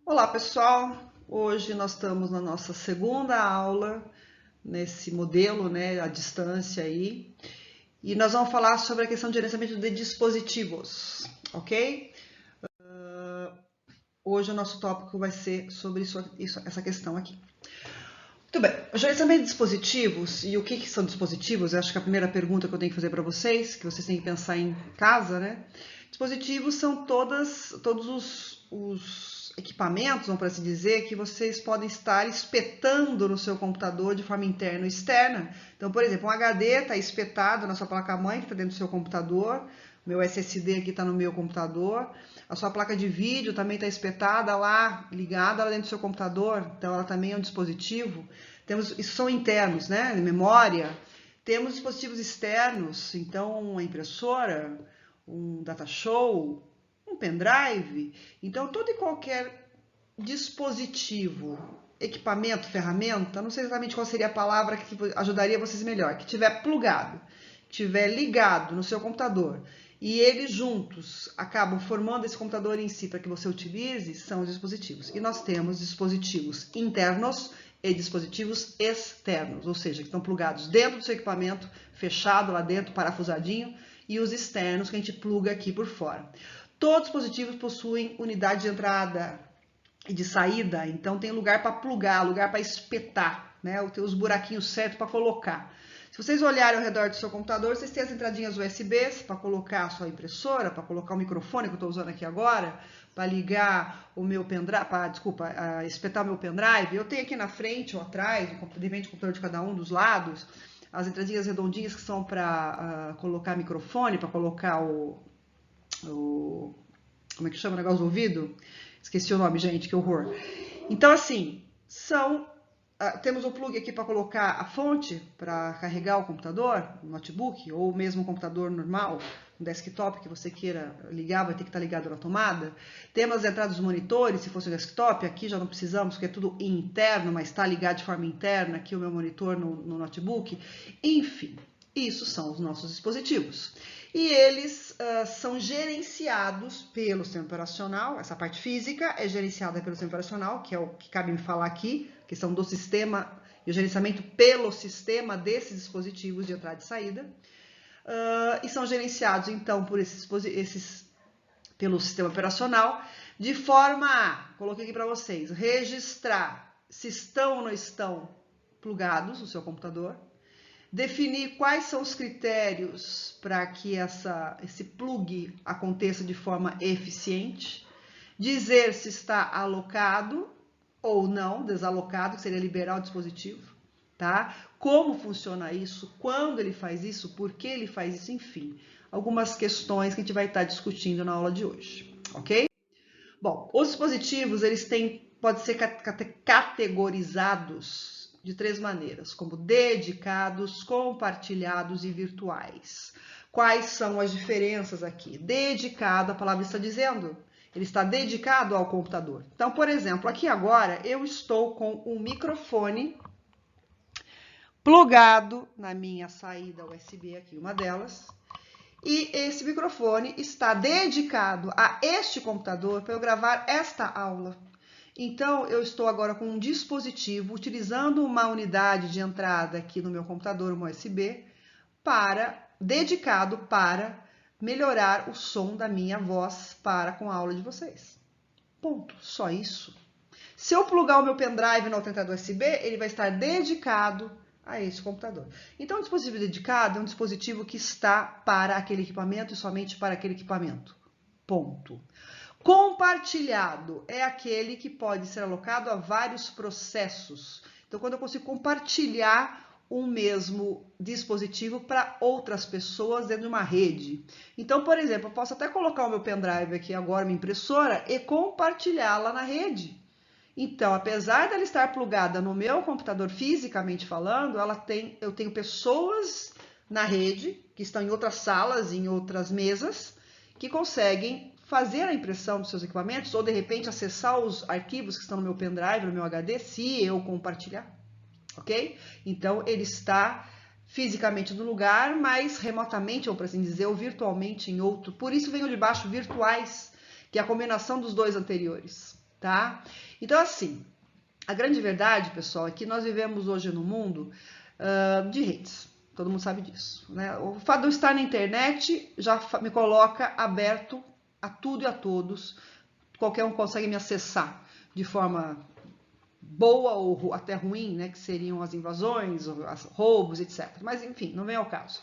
Olá, pessoal! Hoje nós estamos na nossa segunda aula nesse modelo, né, à distância aí, e nós vamos falar sobre a questão de gerenciamento de dispositivos, ok? Hoje o nosso tópico vai ser sobre essa questão aqui. Muito bem, o gerenciamento de dispositivos e o que são dispositivos? Eu acho que é a primeira pergunta que eu tenho que fazer para vocês, que vocês têm que pensar em casa, né? Dispositivos são todos os equipamentos, vamos por assim dizer, que vocês podem estar espetando no seu computador de forma interna ou externa. Então, por exemplo, um HD está espetado na sua placa-mãe, que está dentro do seu computador, meu SSD aqui está no meu computador, a sua placa de vídeo também está espetada lá, ligada lá dentro do seu computador, então ela também é um dispositivo. Isso são internos, né? Memória. Temos dispositivos externos, então uma impressora, um data show, um pendrive. Então, todo e qualquer dispositivo, equipamento, ferramenta, não sei exatamente qual seria a palavra que ajudaria vocês melhor, que tiver plugado, que tiver ligado no seu computador e eles juntos acabam formando esse computador em si para que você utilize, são os dispositivos. E nós temos dispositivos internos e dispositivos externos, ou seja, que estão plugados dentro do seu equipamento, fechado lá dentro, parafusadinho, e os externos que a gente pluga aqui por fora. Todos os dispositivos possuem unidade de entrada e de saída, então tem lugar para plugar, lugar para espetar, né? Tem os buraquinhos certos para colocar. Se vocês olharem ao redor do seu computador, vocês têm as entradinhas USBs para colocar a sua impressora, para colocar o microfone que eu estou usando aqui agora, para ligar o meu pendrive, espetar o meu pendrive. Eu tenho aqui na frente ou atrás, depende do computador de cada um dos lados, as entradinhas redondinhas que são para colocar microfone, para colocar como é que chama o negócio do ouvido? Esqueci o nome, gente, que horror. Então, assim, temos o plug aqui para colocar a fonte para carregar o computador, o notebook, ou mesmo um computador normal, um desktop que você queira ligar, vai ter que estar ligado na tomada. Temos as entradas dos monitores, se fosse um desktop, aqui já não precisamos, porque é tudo interno, mas está ligado de forma interna, aqui o meu monitor no notebook. Enfim, isso são os nossos dispositivos. E eles são gerenciados pelo sistema operacional, essa parte física é gerenciada pelo sistema operacional, que é o que cabe me falar aqui, questão do sistema e o gerenciamento pelo sistema desses dispositivos de entrada e saída. E são gerenciados, então, pelo sistema operacional, de forma a, coloquei aqui para vocês, registrar se estão ou não estão plugados no seu computador, definir quais são os critérios para que esse plug aconteça de forma eficiente, dizer se está alocado ou não, desalocado, que seria liberar o dispositivo, tá? Como funciona isso, quando ele faz isso, por que ele faz isso, enfim, algumas questões que a gente vai estar discutindo na aula de hoje, ok? Bom, os dispositivos, podem ser categorizados de três maneiras, como dedicados, compartilhados e virtuais. Quais são as diferenças aqui? Dedicado, a palavra está dizendo, ele está dedicado ao computador. Então, por exemplo, aqui agora eu estou com um microfone plugado na minha saída USB aqui, uma delas, e esse microfone está dedicado a este computador para eu gravar esta aula. Então, eu estou agora com um dispositivo, utilizando uma unidade de entrada aqui no meu computador, um USB, dedicado para melhorar o som da minha voz com a aula de vocês. Ponto. Só isso. Se eu plugar o meu pendrive na outra entrada USB, ele vai estar dedicado a esse computador. Então, o dispositivo dedicado é um dispositivo que está para aquele equipamento e somente para aquele equipamento. Ponto. Compartilhado é aquele que pode ser alocado a vários processos. Então, quando eu consigo compartilhar um mesmo dispositivo para outras pessoas dentro de uma rede. Então, por exemplo, eu posso até colocar o meu pendrive aqui agora, minha impressora, e compartilhá-la na rede. Então, apesar dela estar plugada no meu computador fisicamente falando, eu tenho pessoas na rede, que estão em outras salas, em outras mesas, que conseguem fazer a impressão dos seus equipamentos ou, de repente, acessar os arquivos que estão no meu pendrive, no meu HD, se eu compartilhar, ok? Então, ele está fisicamente no lugar, mas remotamente, ou por assim dizer, ou virtualmente em outro. Por isso vem o de baixo virtuais, que é a combinação dos dois anteriores. tá? Então, assim, a grande verdade, pessoal, é que nós vivemos hoje no mundo de redes. Todo mundo sabe disso, né? O fato de eu estar na internet já me coloca aberto a tudo e a todos. Qualquer um consegue me acessar de forma boa ou até ruim, né? Que seriam as invasões, os roubos, etc. Mas, enfim, não vem ao caso.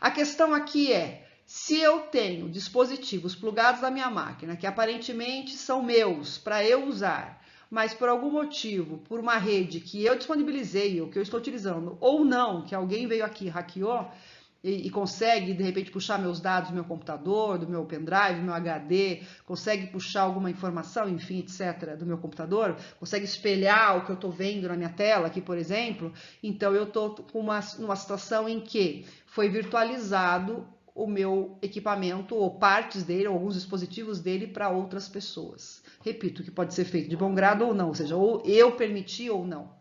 A questão aqui é, se eu tenho dispositivos plugados na minha máquina, que aparentemente são meus, para eu usar, mas por algum motivo, por uma rede que eu disponibilizei, ou que eu estou utilizando, ou não, que alguém veio aqui e hackeou, e consegue, de repente, puxar meus dados do meu computador, do meu pendrive, do meu HD, consegue puxar alguma informação, enfim, etc., do meu computador, consegue espelhar o que eu estou vendo na minha tela aqui, por exemplo, então eu estou com numa situação em que foi virtualizado o meu equipamento, ou partes dele, ou alguns dispositivos dele, para outras pessoas. Repito, que pode ser feito de bom grado ou não, ou seja, ou eu permiti ou não.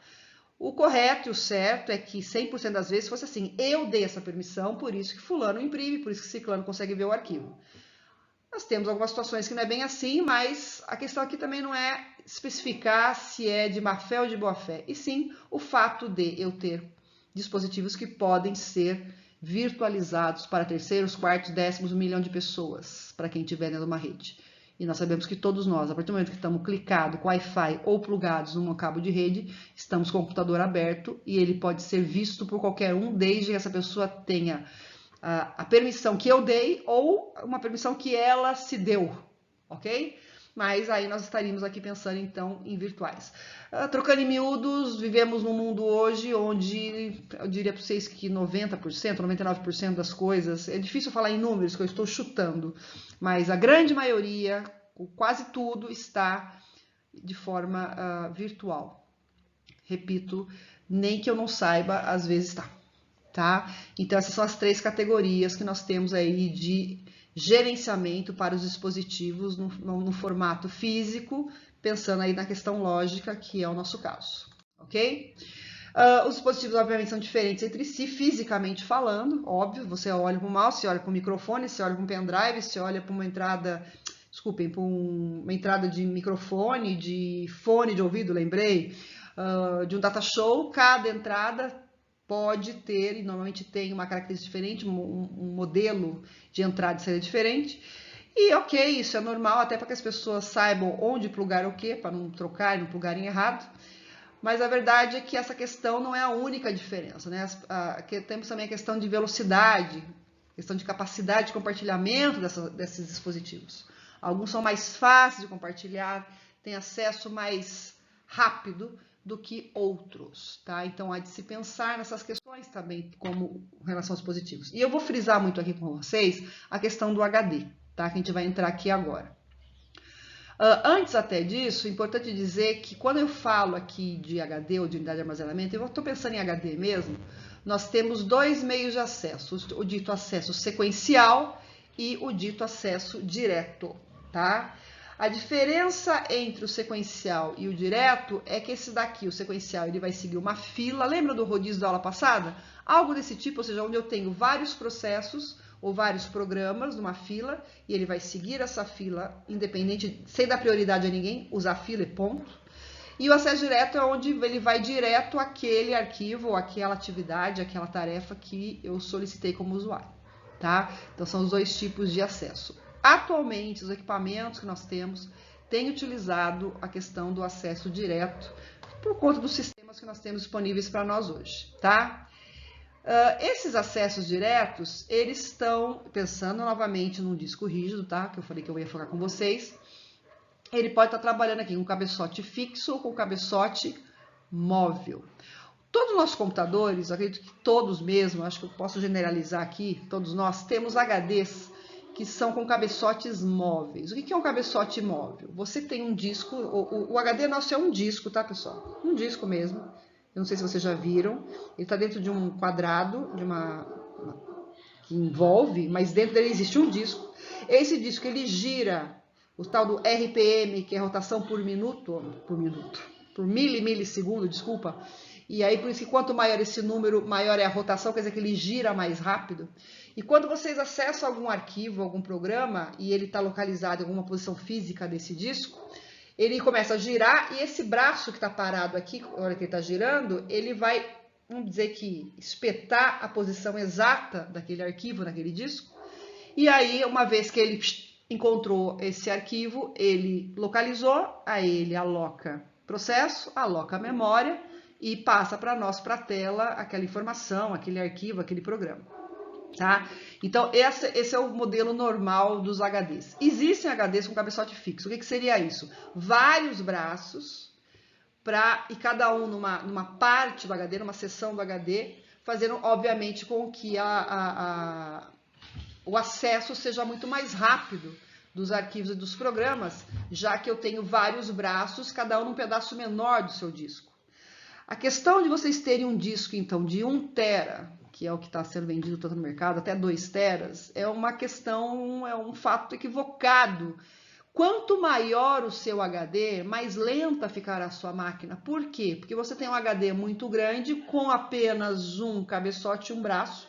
O correto e o certo é que 100% das vezes fosse assim, eu dei essa permissão, por isso que fulano imprime, por isso que ciclano consegue ver o arquivo. Nós temos algumas situações que não é bem assim, mas a questão aqui também não é especificar se é de má fé ou de boa fé, e sim o fato de eu ter dispositivos que podem ser virtualizados para terceiros, quartos, décimos, 1 milhão de pessoas, para quem estiver dentro de uma rede. E nós sabemos que todos nós, a partir do momento que estamos clicados com Wi-Fi ou plugados num cabo de rede, estamos com o computador aberto e ele pode ser visto por qualquer um, desde que essa pessoa tenha a permissão que eu dei ou uma permissão que ela se deu, ok? Mas aí nós estaríamos aqui pensando, então, em virtuais. Trocando em miúdos, vivemos num mundo hoje onde eu diria para vocês que 90%, 99% das coisas, é difícil falar em números, que eu estou chutando, mas a grande maioria, quase tudo, está de forma virtual. Repito, nem que eu não saiba, às vezes está. Tá? Então, essas são as 3 categorias que nós temos aí de gerenciamento para os dispositivos no formato físico, pensando aí na questão lógica, que é o nosso caso, ok? Os dispositivos, obviamente, são diferentes entre si, fisicamente falando, óbvio, você olha para o mouse, você olha para o microfone, você olha para um pendrive, você olha para uma entrada, desculpem, para uma entrada de microfone, de fone de ouvido, lembrei, de um data show, cada entrada pode ter, e normalmente tem uma característica diferente, um modelo de entrada e saída diferente. E ok, isso é normal, até para que as pessoas saibam onde plugar o que, para não trocar e não plugarem errado. Mas a verdade é que essa questão não é a única diferença, né? Temos também a questão de velocidade, questão de capacidade de compartilhamento desses dispositivos. Alguns são mais fáceis de compartilhar, têm acesso mais rápido do que outros, tá? Então, há de se pensar nessas questões também, como em relação aos dispositivos. E eu vou frisar muito aqui com vocês a questão do HD, tá? Que a gente vai entrar aqui agora. Antes até disso, é importante dizer que quando eu falo aqui de HD ou de unidade de armazenamento, eu estou pensando em HD mesmo, nós temos 2 meios de acesso, o dito acesso sequencial e o dito acesso direto, tá? A diferença entre o sequencial e o direto é que esse daqui, o sequencial, ele vai seguir uma fila. Lembra do rodízio da aula passada? Algo desse tipo, ou seja, onde eu tenho vários processos ou vários programas numa fila e ele vai seguir essa fila independente, sem dar prioridade a ninguém, usar fila e ponto. E o acesso direto é onde ele vai direto àquele arquivo ou àquela atividade, àquela tarefa que eu solicitei como usuário, tá? Então são os 2 tipos de acesso. Atualmente, os equipamentos que nós temos têm utilizado a questão do acesso direto por conta dos sistemas que nós temos disponíveis para nós hoje, tá? Esses acessos diretos, eles estão, pensando novamente num disco rígido, tá? Que eu falei que eu ia focar com vocês. Ele pode estar trabalhando aqui com cabeçote fixo ou com cabeçote móvel. Todos os nossos computadores, acredito que todos mesmo, acho que eu posso generalizar aqui, todos nós temos HDs que são com cabeçotes móveis. O que é um cabeçote móvel? Você tem um disco, o HD nosso é um disco, tá, pessoal? Um disco mesmo. Eu não sei se vocês já viram. Ele está dentro de um quadrado, que envolve, mas dentro dele existe um disco. Esse disco, ele gira, o tal do RPM, que é rotação por milissegundo, desculpa. E aí, por isso que quanto maior esse número, maior é a rotação, quer dizer que ele gira mais rápido. E quando vocês acessam algum arquivo, algum programa, e ele está localizado em alguma posição física desse disco, ele começa a girar e esse braço que está parado aqui, na hora que ele está girando, ele vai, vamos dizer que, espetar a posição exata daquele arquivo, naquele disco. E aí, uma vez que ele encontrou esse arquivo, ele localizou, aí ele aloca processo, aloca a memória e passa para nós, para a tela, aquela informação, aquele arquivo, aquele programa. Tá? Então, esse é o modelo normal dos HDs. Existem HDs com cabeçote fixo. O que seria isso? Vários braços, e cada um numa parte do HD, numa seção do HD, fazendo, obviamente, com que o acesso seja muito mais rápido dos arquivos e dos programas, já que eu tenho vários braços, cada um num pedaço menor do seu disco. A questão de vocês terem um disco, então, de 1 tera, que é o que está sendo vendido tanto no mercado, até 2 teras, é uma questão, é um fato equivocado. Quanto maior o seu HD, mais lenta ficará a sua máquina. Por quê? Porque você tem um HD muito grande com apenas um cabeçote e um braço.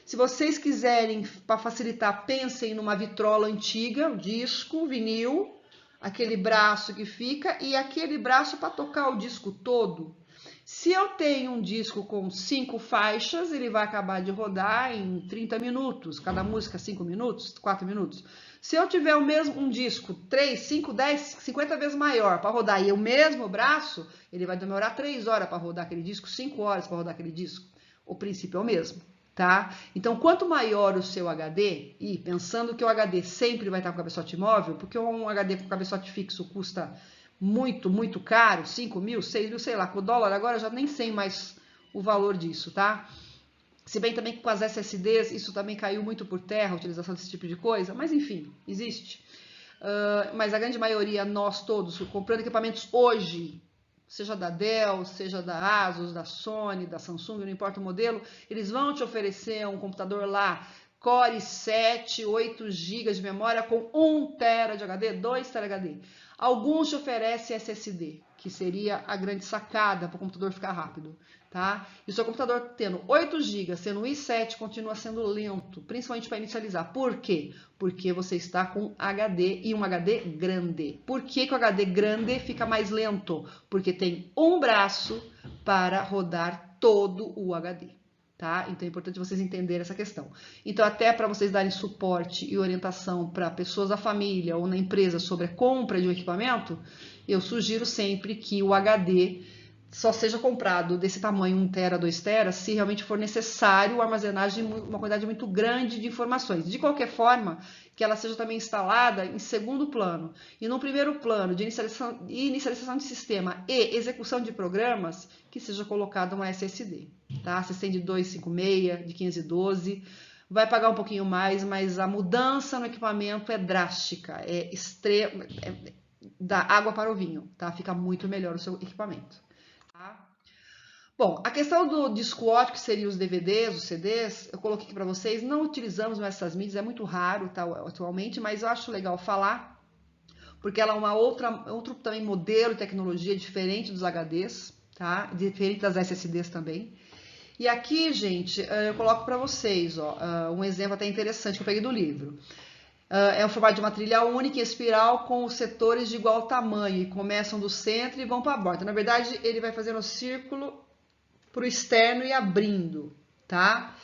Se vocês quiserem, para facilitar, pensem numa vitrola antiga, disco, vinil, aquele braço que fica e aquele braço para tocar o disco todo. Se eu tenho um disco com 5 faixas, ele vai acabar de rodar em 30 minutos, cada música 5 minutos, 4 minutos. Se eu tiver um disco 3, 5, 10, 50 vezes maior para rodar e o mesmo braço, ele vai demorar 3 horas para rodar aquele disco, 5 horas para rodar aquele disco. O princípio é o mesmo, tá? Então, quanto maior o seu HD, e pensando que o HD sempre vai estar com cabeçote móvel, porque um HD com cabeçote fixo custa muito, muito caro, 5 mil, 6 mil, sei lá, com o dólar agora eu já nem sei mais o valor disso, tá? Se bem também que com as SSDs isso também caiu muito por terra, a utilização desse tipo de coisa, mas enfim, existe. Mas a grande maioria, nós todos, comprando equipamentos hoje, seja da Dell, seja da Asus, da Sony, da Samsung, não importa o modelo, eles vão te oferecer um computador lá, Core i7, 8 GB de memória com 1 TB de HD, 2 TB de HD. Alguns te oferecem SSD, que seria a grande sacada para o computador ficar rápido, tá? E o seu computador tendo 8 GB, sendo um i7, continua sendo lento, principalmente para inicializar. Por quê? Porque você está com HD e um HD grande. Por que o HD grande fica mais lento? Porque tem um braço para rodar todo o HD. Tá? Então é importante vocês entenderem essa questão. Então, até para vocês darem suporte e orientação para pessoas da família ou na empresa sobre a compra de um equipamento, eu sugiro sempre que o HD só seja comprado desse tamanho, 1 tera, 2 teras, se realmente for necessário armazenagem de uma quantidade muito grande de informações. De qualquer forma, que ela seja também instalada em segundo plano. E no primeiro plano de inicialização de sistema e execução de programas, que seja colocado uma SSD. Tá? Se tem de 256, de 512, vai pagar um pouquinho mais, mas a mudança no equipamento é drástica, é extrema, da água para o vinho, tá? Fica muito melhor o seu equipamento. Tá? Bom, a questão do disco óptico, que seria os DVDs, os CDs, eu coloquei aqui para vocês, não utilizamos mais essas mídias, é muito raro, tá, atualmente, mas eu acho legal falar, porque ela é outro também modelo de tecnologia diferente dos HDs, tá? Diferente das SSDs também. E aqui, gente, eu coloco para vocês um exemplo até interessante que eu peguei do livro. É um formato de uma trilha única em espiral com os setores de igual tamanho e começam do centro e vão para a borda. Na verdade, ele vai fazendo o círculo para o externo e abrindo, tá?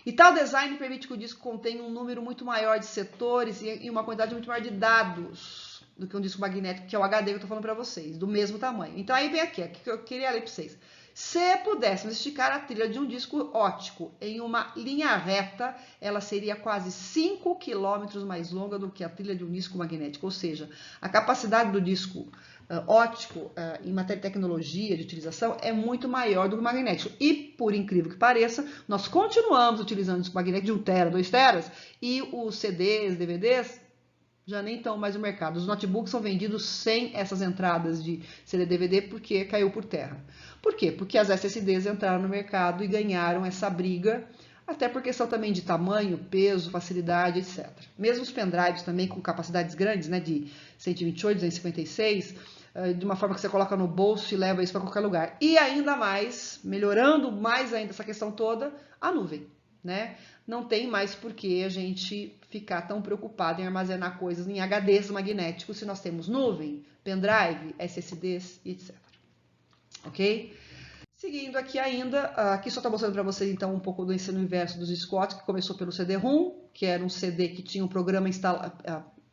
E tal design permite que o disco contenha um número muito maior de setores e uma quantidade muito maior de dados do que um disco magnético, que é o HD que eu estou falando para vocês, do mesmo tamanho. Então aí vem aqui que eu queria ler para vocês. Se pudéssemos esticar a trilha de um disco óptico em uma linha reta, ela seria quase 5 km mais longa do que a trilha de um disco magnético. Ou seja, a capacidade do disco óptico em matéria de tecnologia, de utilização, é muito maior do que o magnético. E, por incrível que pareça, nós continuamos utilizando o disco magnético de 1 tera, 2 teras, e os CDs, DVDs, já nem estão mais no mercado. Os notebooks são vendidos sem essas entradas de CD DVD porque caiu por terra. Por quê? Porque as SSDs entraram no mercado e ganharam essa briga, até por questão também de tamanho, peso, facilidade, etc. Mesmo os pendrives também com capacidades grandes, né, de 128, 256, de uma forma que você coloca no bolso e leva isso para qualquer lugar. E ainda mais, melhorando mais ainda essa questão toda, a nuvem. né? Não tem mais por que a gente ficar tão preocupado em armazenar coisas em HDs magnéticos se nós temos nuvem, pendrive, SSDs, etc. Ok? Seguindo aqui ainda, aqui só está mostrando para vocês então um pouco do ensino inverso dos Scott, que começou pelo CD-ROM, que era um CD que tinha um programa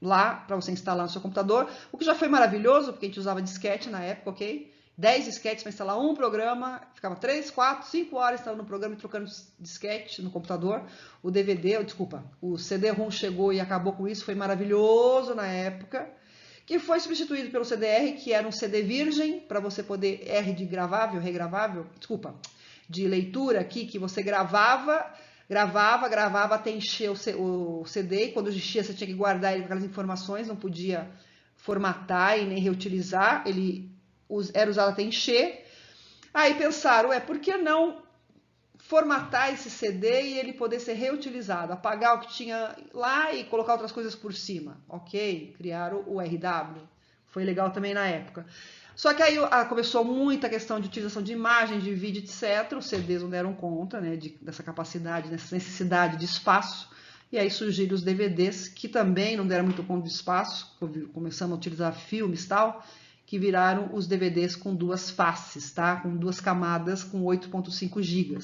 lá para você instalar no seu computador, o que já foi maravilhoso, porque a gente usava disquete na época, ok? 10 disquetes para instalar um programa, ficava 3, 4, 5 horas instalando o programa e trocando disquete no computador. O DVD, desculpa, o CD-ROM chegou e acabou com isso, foi maravilhoso na época, que foi substituído pelo CDR, que era um CD virgem, para você poder, R de gravável, regravável, desculpa, de leitura aqui, que você gravava até encher o CD, e quando enchia você tinha que guardar ele com aquelas informações, não podia formatar e nem reutilizar, ele era usado até encher. Aí pensaram, por que não formatar esse CD e ele poder ser reutilizado, apagar o que tinha lá e colocar outras coisas por cima? Ok, criaram o RW, foi legal também na época. Só que aí começou muita questão de utilização de imagem, de vídeo, etc. Os CDs não deram conta, né, dessa capacidade, dessa necessidade de espaço. E aí surgiram os DVDs, que também não deram muito conta de espaço, começamos a utilizar filmes e tal, que viraram os DVDs com duas faces, tá? Com duas camadas, com 8.5 GB.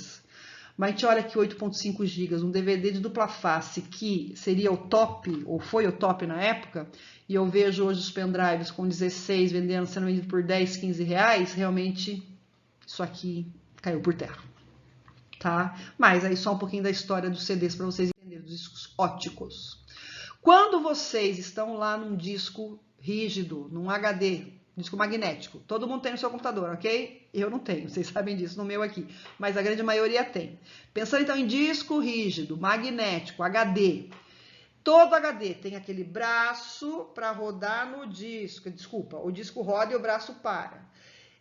Mas a gente olha aqui 8.5 GB, um DVD de dupla face, que seria o top, ou foi o top na época, e eu vejo hoje os pendrives com 16 sendo vendido por 10, 15 reais, realmente isso aqui caiu por terra, tá? Mas aí só um pouquinho da história dos CDs para vocês entenderem, dos discos óticos. Quando vocês estão lá num disco rígido, num HD, disco magnético, todo mundo tem no seu computador, ok? Eu não tenho, vocês sabem disso, no meu aqui, mas a grande maioria tem. Pensando então em disco rígido, magnético, HD, todo HD tem aquele braço para rodar no disco, desculpa, o disco roda e o braço para.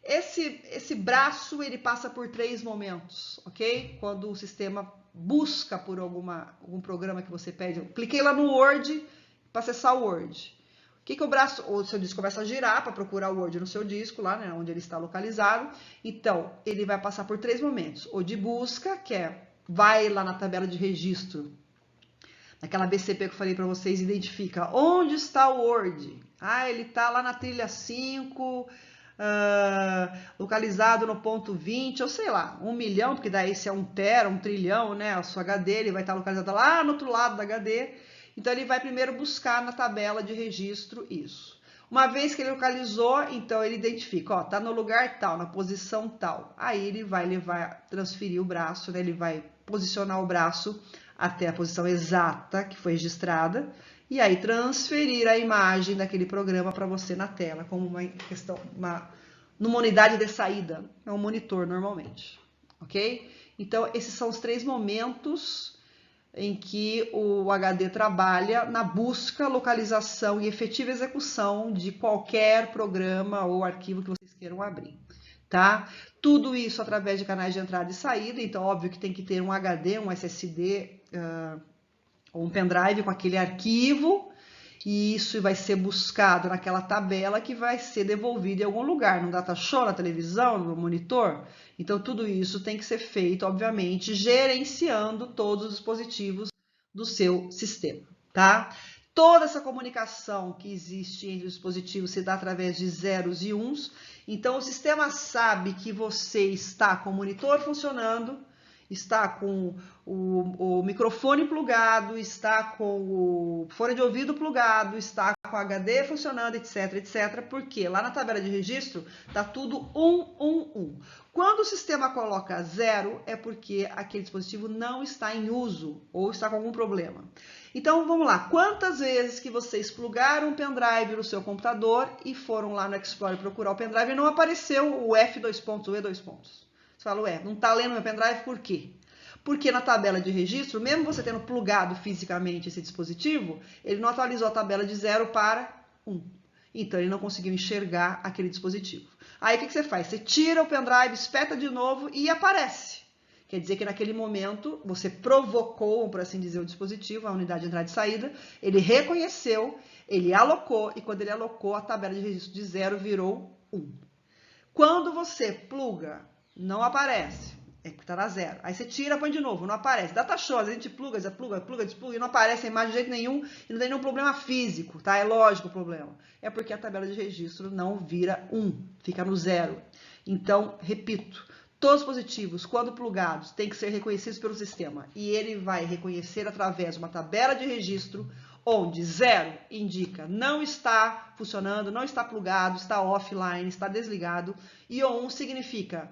Esse braço, ele passa por 3 momentos, ok? Quando o sistema busca por algum programa que você pede, eu cliquei lá no Word para acessar o Word. Que o braço, o seu disco começa a girar para procurar o Word no seu disco, lá, né, onde ele está localizado. Então, ele vai passar por 3 momentos. O de busca, que vai lá na tabela de registro, naquela BCP que eu falei para vocês, identifica onde está o Word. Ele está lá na trilha 5, localizado no ponto 20, ou sei lá, 1 milhão, porque daí se é 1 tera, 1 trilhão, né, a sua HD, ele vai estar localizado lá no outro lado da HD. Então, ele vai primeiro buscar na tabela de registro isso. Uma vez que ele localizou, então ele identifica, tá no lugar tal, na posição tal. Aí ele vai transferir o braço, né? Ele vai posicionar o braço até a posição exata que foi registrada e aí transferir a imagem daquele programa para você na tela, como numa unidade de saída, é um monitor normalmente, ok? Então, esses são os 3 momentos em que o HD trabalha na busca, localização e efetiva execução de qualquer programa ou arquivo que vocês queiram abrir, tá? Tudo isso através de canais de entrada e saída, então óbvio que tem que ter um HD, um SSD ou um pendrive com aquele arquivo, e isso vai ser buscado naquela tabela que vai ser devolvido em algum lugar, no data show, na televisão, no monitor. Então, tudo isso tem que ser feito, obviamente, gerenciando todos os dispositivos do seu sistema, tá? Toda essa comunicação que existe entre os dispositivos se dá através de zeros e uns. Então, o sistema sabe que você está com o monitor funcionando, está com o microfone plugado, está com o fone de ouvido plugado, está com o HD funcionando, etc, etc, porque lá na tabela de registro está tudo 1. Quando o sistema coloca 0, é porque aquele dispositivo não está em uso ou está com algum problema. Então, vamos lá. Quantas vezes que vocês plugaram um pendrive no seu computador e foram lá no Explorer procurar o pendrive e não apareceu o F2 pontos, o E2 pontos? Você fala, não está lendo meu pendrive, por quê? Porque na tabela de registro, mesmo você tendo plugado fisicamente esse dispositivo, ele não atualizou a tabela de 0 para 1. Então, ele não conseguiu enxergar aquele dispositivo. Aí, o que você faz? Você tira o pendrive, espeta de novo e aparece. Quer dizer que naquele momento, você provocou, por assim dizer, o dispositivo, a unidade de entrada e saída, ele reconheceu, ele alocou, e quando ele alocou, a tabela de registro de 0 virou 1. Quando você pluga, não aparece. É que tá na 0. Aí você tira, põe de novo, não aparece. Data show, a gente pluga, despluga e não aparece a imagem de jeito nenhum e não tem nenhum problema físico, tá? É lógico o problema. É porque a tabela de registro não vira 1, fica no 0. Então, repito, todos os dispositivos, quando plugados, têm que ser reconhecidos pelo sistema. E ele vai reconhecer através de uma tabela de registro, onde 0 indica não está funcionando, não está plugado, está offline, está desligado. E o 1 significa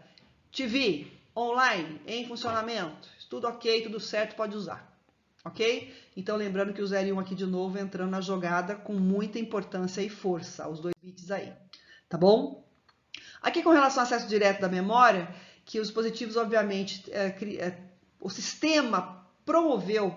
TV, online, em funcionamento, tudo ok, tudo certo, pode usar. Ok? Então, lembrando que o 0 e 1 aqui de novo entrando na jogada com muita importância e força, os 2 bits aí. Tá bom? Aqui com relação ao acesso direto da memória, que os dispositivos, obviamente, o sistema promoveu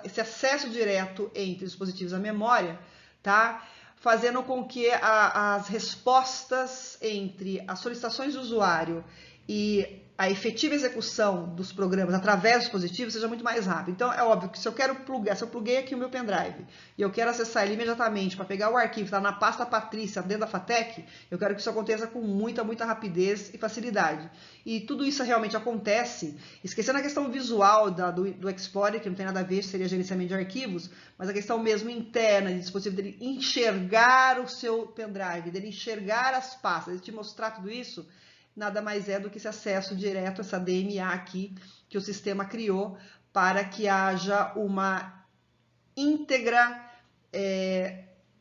esse acesso direto entre os dispositivos à memória, tá? Fazendo com que as respostas entre as solicitações do usuário e a efetiva execução dos programas através dos dispositivos seja muito mais rápida. Então, é óbvio que se eu quero plugar, se eu pluguei aqui o meu pendrive e eu quero acessar ele imediatamente para pegar o arquivo que está na pasta Patrícia dentro da FATEC, eu quero que isso aconteça com muita rapidez e facilidade. E tudo isso realmente acontece, esquecendo a questão visual do Explorer, que não tem nada a ver, seria gerenciamento de arquivos, mas a questão mesmo interna de dispositivo, dele enxergar o seu pendrive, dele enxergar as pastas, ele te mostrar tudo isso, nada mais é do que esse acesso direto, essa DMA aqui, que o sistema criou para que haja uma íntegra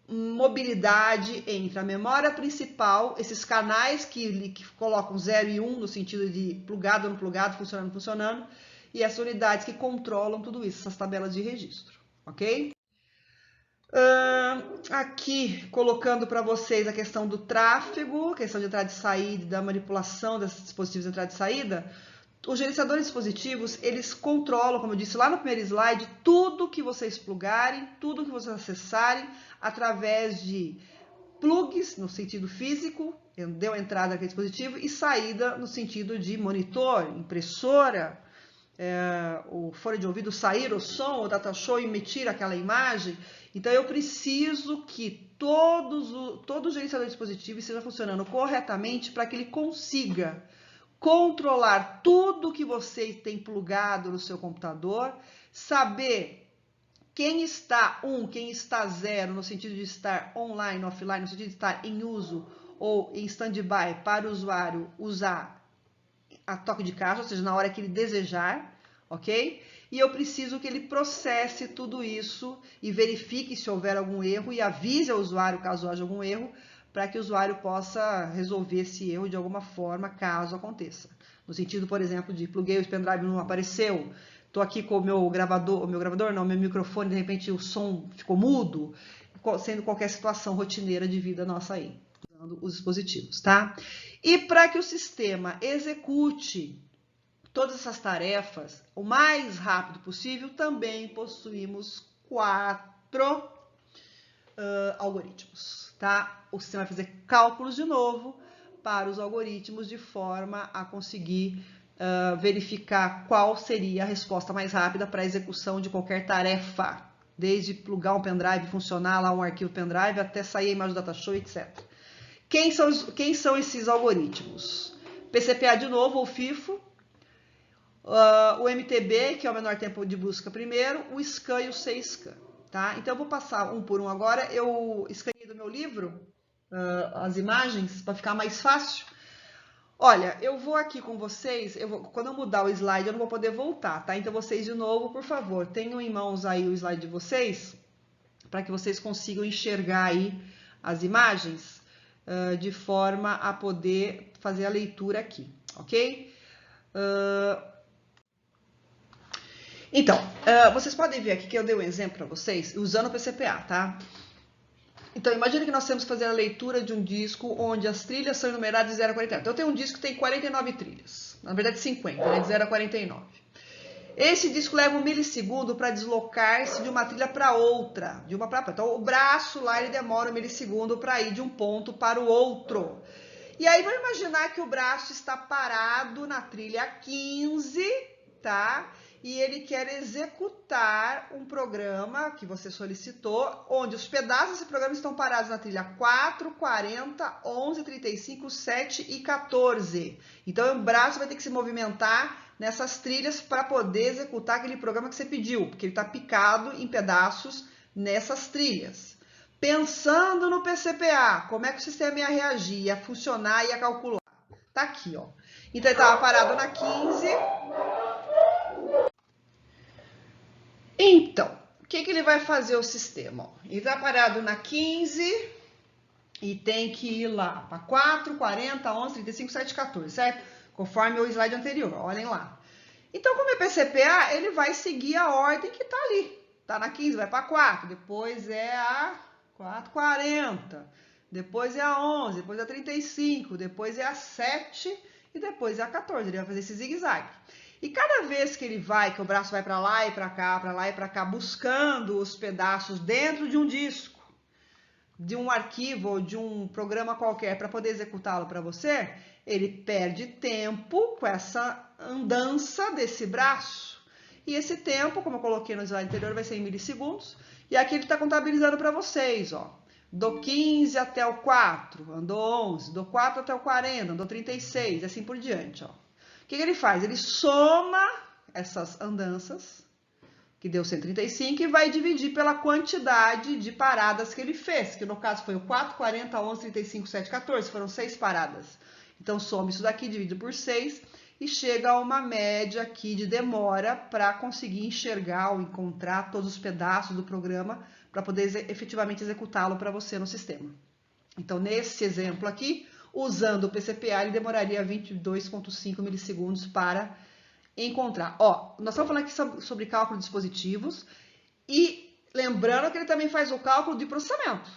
mobilidade entre a memória principal, esses canais que colocam 0 e 1 no sentido de plugado ou não plugado, funcionando ou não funcionando, e essas unidades que controlam tudo isso, essas tabelas de registro, ok? Aqui, colocando para vocês a questão do tráfego, questão de entrada e saída, da manipulação desses dispositivos de entrada e saída. Os gerenciadores de dispositivos, eles controlam, como eu disse lá no primeiro slide, tudo que vocês plugarem, tudo que vocês acessarem, através de plugs, no sentido físico, deu entrada naquele dispositivo, e saída no sentido de monitor, impressora, o fone de ouvido sair o som, o data show emitir aquela imagem. Então, eu preciso que todo o gerenciador de dispositivos esteja funcionando corretamente para que ele consiga controlar tudo que você tem plugado no seu computador, saber quem está 1, quem está 0, no sentido de estar online, offline, no sentido de estar em uso ou em stand-by para o usuário usar a toque de caixa, ou seja, na hora que ele desejar, ok? E eu preciso que ele processe tudo isso e verifique se houver algum erro e avise ao usuário caso haja algum erro, para que o usuário possa resolver esse erro de alguma forma, caso aconteça. No sentido, por exemplo, de pluguei o pendrive e não apareceu, estou aqui com o meu meu microfone, de repente o som ficou mudo, sendo qualquer situação rotineira de vida nossa aí, usando os dispositivos, tá? E para que o sistema execute todas essas tarefas o mais rápido possível, também possuímos 4 algoritmos, tá? O sistema vai fazer cálculos de novo para os algoritmos de forma a conseguir verificar qual seria a resposta mais rápida para a execução de qualquer tarefa, desde plugar um pendrive, funcionar lá um arquivo pendrive, até sair a imagem do datashow, etc. Quem são esses algoritmos? PCPA de novo, ou FIFO, o MTB, que é o menor tempo de busca primeiro, o SCAN e o CSCAN. Tá? Então, eu vou passar um por um agora. Eu escaneei do meu livro as imagens para ficar mais fácil. Olha, eu vou aqui com vocês, quando eu mudar o slide, eu não vou poder voltar, tá? Então, vocês de novo, por favor, tenham em mãos aí o slide de vocês, para que vocês consigam enxergar aí as imagens de forma a poder fazer a leitura aqui, ok? Então, vocês podem ver aqui que eu dei um exemplo para vocês usando o PCPA, tá? Então, imagine que nós temos que fazer a leitura de um disco onde as trilhas são enumeradas de 0 a 49. Então, eu tenho um disco que tem 49 trilhas, na verdade 50, né? De 0 a 49. Esse disco leva 1 milissegundo para deslocar-se de uma trilha para outra, de uma para outra. Então, o braço lá ele demora 1 milissegundo para ir de um ponto para o outro. E aí, vamos imaginar que o braço está parado na trilha 15, tá? e ele quer executar um programa que você solicitou, onde os pedaços desse programa estão parados na trilha 4, 40, 11, 35, 7 e 14. Então, o braço vai ter que se movimentar nessas trilhas para poder executar aquele programa que você pediu, porque ele está picado em pedaços nessas trilhas. Pensando no PCPA, como é que o sistema ia reagir, ia funcionar, ia calcular. Tá aqui, ó. Então, ele estava parado na 15. Então, o que ele vai fazer o sistema? Ele está parado na 15 e tem que ir lá para 4, 40, 11, 35, 7, 14, certo? Conforme o slide anterior, olhem lá. Então, como é PCPA, ele vai seguir a ordem que está ali. Está na 15, vai para 4, depois é a 4,40, depois é a 11, depois é a 35, depois é a 7 e depois é a 14. Ele vai fazer esse zigue-zague. E cada vez que ele vai, que o braço vai para lá e para cá, para lá e para cá, buscando os pedaços dentro de um disco, de um arquivo ou de um programa qualquer para poder executá-lo para você, ele perde tempo com essa andança desse braço. E esse tempo, como eu coloquei no slide anterior, vai ser em milissegundos. E aqui ele está contabilizando para vocês, ó. Do 15 até o 4, andou 11. Do 4 até o 40, andou 36, assim por diante, ó. O que ele faz? Ele soma essas andanças, que deu 135, e vai dividir pela quantidade de paradas que ele fez, que no caso foi o 4, 40, 11, 35, 7, 14, foram 6 paradas. Então, soma isso daqui, divide por 6 e chega a uma média aqui de demora para conseguir enxergar ou encontrar todos os pedaços do programa para poder efetivamente executá-lo para você no sistema. Então, nesse exemplo aqui, usando o PCPA, ele demoraria 22,5 milissegundos para encontrar. Ó, nós estamos falando aqui sobre cálculo de dispositivos e lembrando que ele também faz o cálculo de processamento,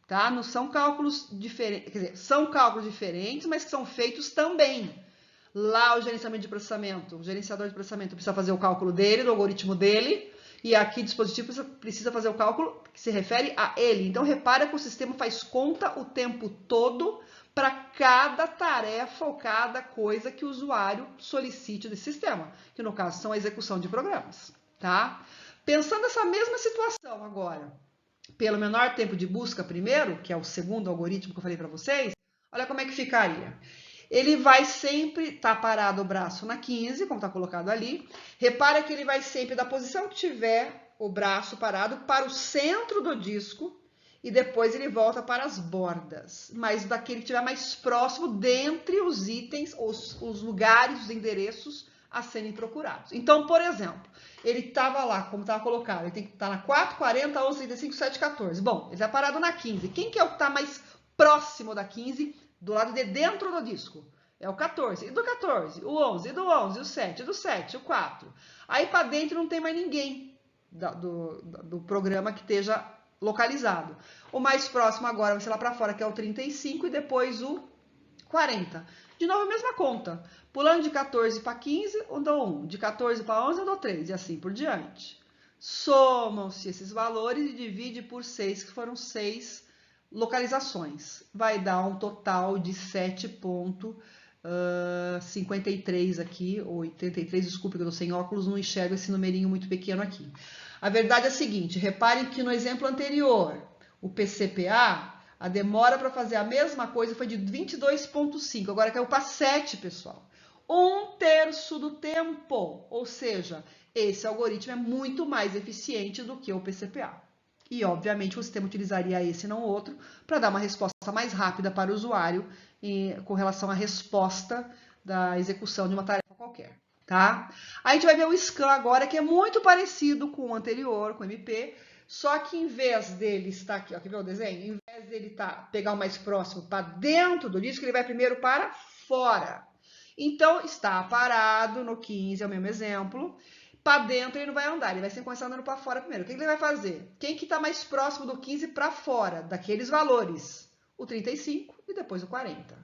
tá? Não são cálculos diferentes, quer dizer, são cálculos diferentes, mas que são feitos também. Lá o gerenciamento de processamento, o gerenciador de processamento precisa fazer o cálculo dele, do algoritmo dele, e aqui o dispositivo precisa fazer o cálculo que se refere a ele. Então, repara que o sistema faz conta o tempo todo para cada tarefa ou cada coisa que o usuário solicite desse sistema, que no caso são a execução de programas, tá? Pensando nessa mesma situação agora, pelo menor tempo de busca primeiro, que é o segundo algoritmo que eu falei para vocês, olha como é que ficaria. Ele vai sempre estar parado o braço na 15, como está colocado ali. Repara que ele vai sempre, da posição que tiver o braço parado, para o centro do disco e depois ele volta para as bordas. Mas daquele que estiver mais próximo, dentre os itens, os lugares, os endereços a serem procurados. Então, por exemplo, ele estava lá, como estava colocado, ele tem que estar na 4, 40, 11, 35, 7, 14. Bom, ele está parado na 15. Quem que é o que está mais próximo da 15? Do lado de dentro do disco. É o 14. E do 14, o 11, e do 11, o 7, e do 7, o 4. Aí para dentro não tem mais ninguém do programa que esteja localizado. O mais próximo agora vai ser lá para fora, que é o 35, e depois o 40. De novo, a mesma conta. Pulando de 14 para 15, eu dou 1. De 14 para 11, eu dou 3. E assim por diante. Somam-se esses valores e divide por 6, que foram 6 localizações. Vai dar um total de 7,53 aqui, ou 83, desculpe que eu estou sem óculos, não enxergo esse numerinho muito pequeno aqui. A verdade é a seguinte, reparem que no exemplo anterior, o PCPA, a demora para fazer a mesma coisa foi de 22,5, agora caiu para 7, pessoal. 1/3 do tempo, ou seja, esse algoritmo é muito mais eficiente do que o PCPA. E, obviamente, o sistema utilizaria esse e não outro para dar uma resposta mais rápida para o usuário com relação à resposta da execução de uma tarefa qualquer, tá? A gente vai ver o scan agora, que é muito parecido com o anterior, com o MP, só que em vez dele estar aqui, ó, quer ver o desenho? Em vez dele pegar o mais próximo para dentro do disco, ele vai primeiro para fora. Então, está parado no 15, é o mesmo exemplo. Para dentro ele não vai andar, ele vai sempre começar andando para fora primeiro. O que ele vai fazer? Quem que está mais próximo do 15 para fora, daqueles valores? O 35 e depois o 40.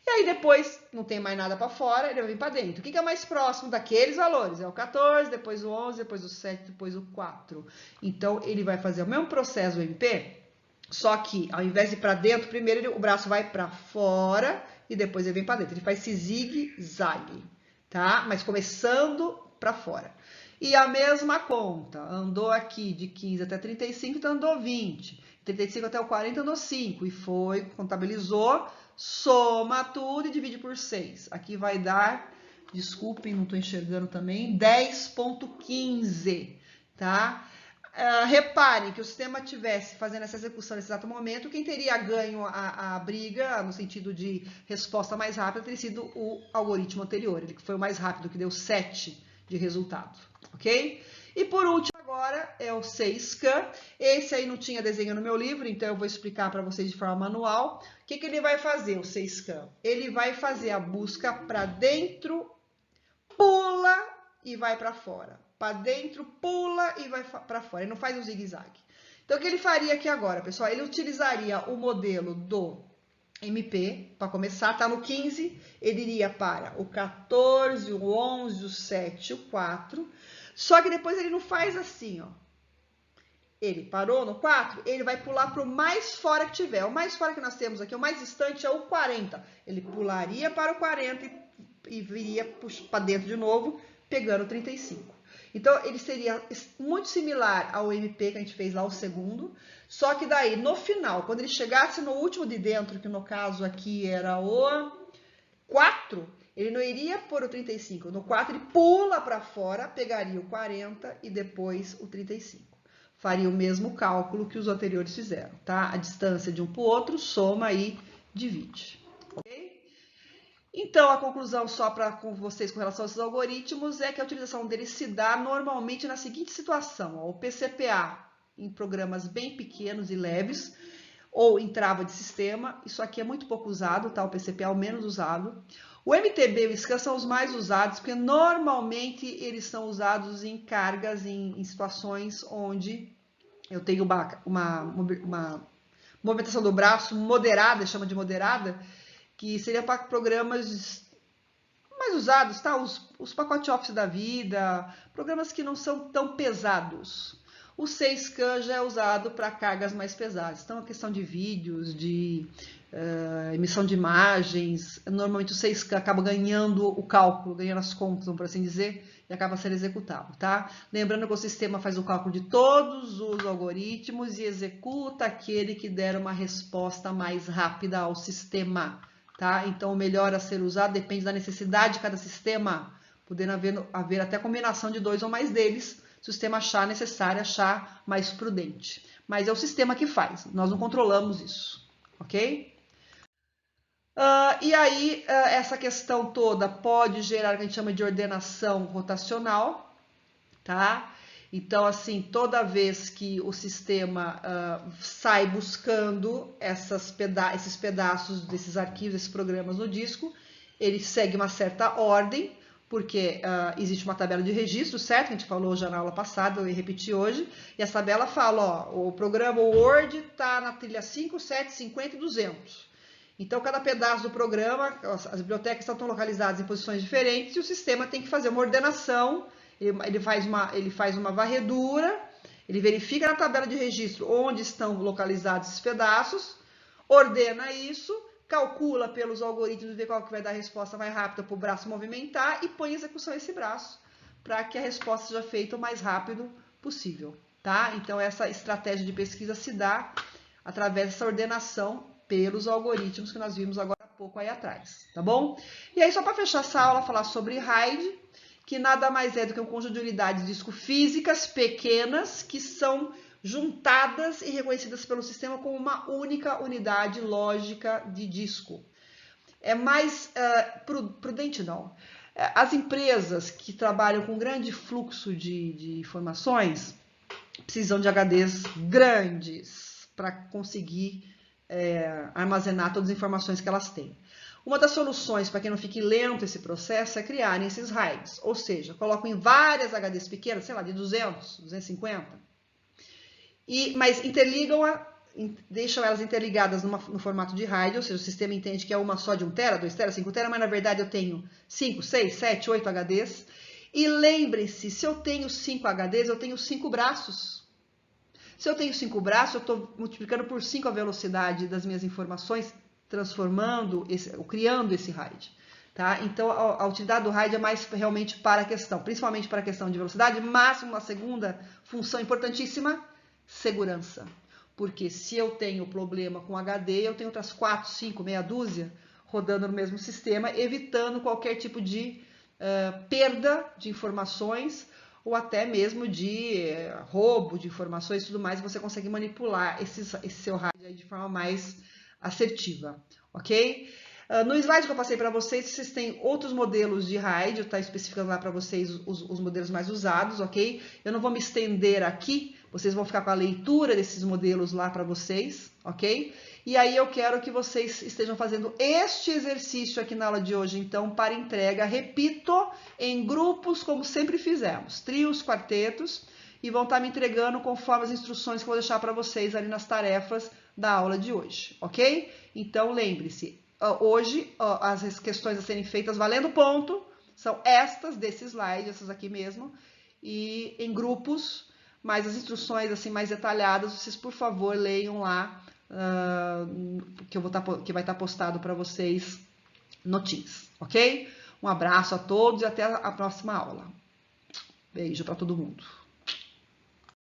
E aí depois não tem mais nada para fora, ele vai vir para dentro. O que é mais próximo daqueles valores? É o 14, depois o 11, depois o 7, depois o 4. Então ele vai fazer o mesmo processo do MP, só que ao invés de ir para dentro, primeiro o braço vai para fora e depois ele vem para dentro. Ele faz esse zigue-zague, tá? Mas começando para fora. E a mesma conta, andou aqui de 15 até 35, então andou 20. 35 até o 40 andou 5 e foi, contabilizou, soma tudo e divide por 6. Aqui vai dar, desculpem, não estou enxergando também, 10,15, tá? Reparem que o sistema tivesse fazendo essa execução nesse exato momento, quem teria ganho a briga, no sentido de resposta mais rápida, teria sido o algoritmo anterior, ele que foi o mais rápido, que deu 7 de resultado, ok? E por último, agora é o 6scan. Esse aí não tinha desenho no meu livro, então eu vou explicar para vocês de forma manual. O que ele vai fazer, o 6scan? Ele vai fazer a busca para dentro, pula e vai para fora. Para dentro, pula e vai para fora. Ele não faz o zigue-zague. Então, o que ele faria aqui agora, pessoal? Ele utilizaria o modelo do MP, para começar, tá no 15, ele iria para o 14, o 11, o 7, o 4, só que depois ele não faz assim, ó. Ele parou no 4, ele vai pular para o mais fora que tiver. O mais fora que nós temos aqui, o mais distante é o 40. Ele pularia para o 40 e viria para dentro de novo, pegando o 35. Então, ele seria muito similar ao MP que a gente fez lá, o segundo, só que daí, no final, quando ele chegasse no último de dentro, que no caso aqui era o 4, ele não iria por o 35. No 4, ele pula para fora, pegaria o 40 e depois o 35. Faria o mesmo cálculo que os anteriores fizeram, tá? A distância de um para o outro, soma e divide, ok? Então, a conclusão só para com vocês com relação a esses algoritmos é que a utilização deles se dá normalmente na seguinte situação, ó, o PCPA em programas bem pequenos e leves, ou em trava de sistema, isso aqui é muito pouco usado, tá? O PCPA é o menos usado. O MTB e o SCAN são os mais usados, porque normalmente eles são usados em cargas, em situações onde eu tenho uma movimentação do braço moderada, chama de moderada, que seria para programas mais usados, tá? Os pacote Office da vida, programas que não são tão pesados. O 6scan já é usado para cargas mais pesadas. Então, a questão de vídeos, de emissão de imagens, normalmente o 6scan acaba ganhando o cálculo, ganhando as contas, por assim dizer, e acaba sendo executado, tá? Lembrando que o sistema faz o cálculo de todos os algoritmos e executa aquele que der uma resposta mais rápida ao sistema, tá? Então, o melhor a ser usado depende da necessidade de cada sistema, podendo haver até combinação de 2 ou mais deles, se o sistema achar necessário, achar mais prudente. Mas é o sistema que faz, nós não controlamos isso, ok? E aí, essa questão toda pode gerar o que a gente chama de ordenação rotacional, tá? Então, assim, toda vez que o sistema sai buscando esses pedaços desses arquivos, desses programas no disco, ele segue uma certa ordem, porque existe uma tabela de registro, certo? Que a gente falou já na aula passada, eu repeti hoje, e essa tabela fala, ó, o programa Word está na trilha 5, 7, 50 e 200. Então, cada pedaço do programa, as bibliotecas estão localizadas em posições diferentes e o sistema tem que fazer uma ordenação, ele faz uma varredura, ele verifica na tabela de registro onde estão localizados esses pedaços, ordena isso, calcula pelos algoritmos, vê qual que vai dar a resposta mais rápida para o braço movimentar e põe em execução esse braço, para que a resposta seja feita o mais rápido possível, tá? Então, essa estratégia de pesquisa se dá através dessa ordenação pelos algoritmos que nós vimos agora há pouco aí atrás, tá bom? E aí, só para fechar essa aula, falar sobre RAID, que nada mais é do que um conjunto de unidades de disco físicas pequenas que são juntadas e reconhecidas pelo sistema como uma única unidade lógica de disco. É mais prudente, não. As empresas que trabalham com grande fluxo de informações precisam de HDs grandes para conseguir armazenar todas as informações que elas têm. Uma das soluções para que não fique lento esse processo é criarem esses RAIDs, ou seja, colocam em várias HDs pequenas, sei lá, de 200, 250, mas deixam elas interligadas no formato de RAID, ou seja, o sistema entende que é uma só de 1 tera, 2 tera, 5 tera, mas na verdade eu tenho 5, 6, 7, 8 HDs. E lembrem-se, se eu tenho 5 HDs, eu tenho 5 braços. Se eu tenho 5 braços, eu estou multiplicando por 5 a velocidade das minhas informações, criando esse RAID. tá? Então, a utilidade do RAID é mais realmente para a questão, principalmente para a questão de velocidade, mas uma segunda função importantíssima, segurança. Porque se eu tenho problema com HD, eu tenho outras 4, 5, meia dúzia rodando no mesmo sistema, evitando qualquer tipo de perda de informações ou até mesmo de roubo de informações e tudo mais, você consegue manipular esse seu RAID de forma mais assertiva, ok? No slide que eu passei para vocês, vocês têm outros modelos de RAID, eu estou especificando lá para vocês os modelos mais usados, ok? Eu não vou me estender aqui, vocês vão ficar com a leitura desses modelos lá para vocês, ok? E aí eu quero que vocês estejam fazendo este exercício aqui na aula de hoje, então, para entrega, repito, em grupos, como sempre fizemos, trios, quartetos, e vão estar me entregando conforme as instruções que eu vou deixar para vocês ali nas tarefas da aula de hoje, ok? Então, lembre-se, hoje as questões a serem feitas valendo ponto são estas desse slide, essas aqui mesmo, e em grupos, mas as instruções assim mais detalhadas, vocês, por favor, leiam lá, que vai estar postado para vocês no Teams, ok? Um abraço a todos e até a próxima aula. Beijo para todo mundo.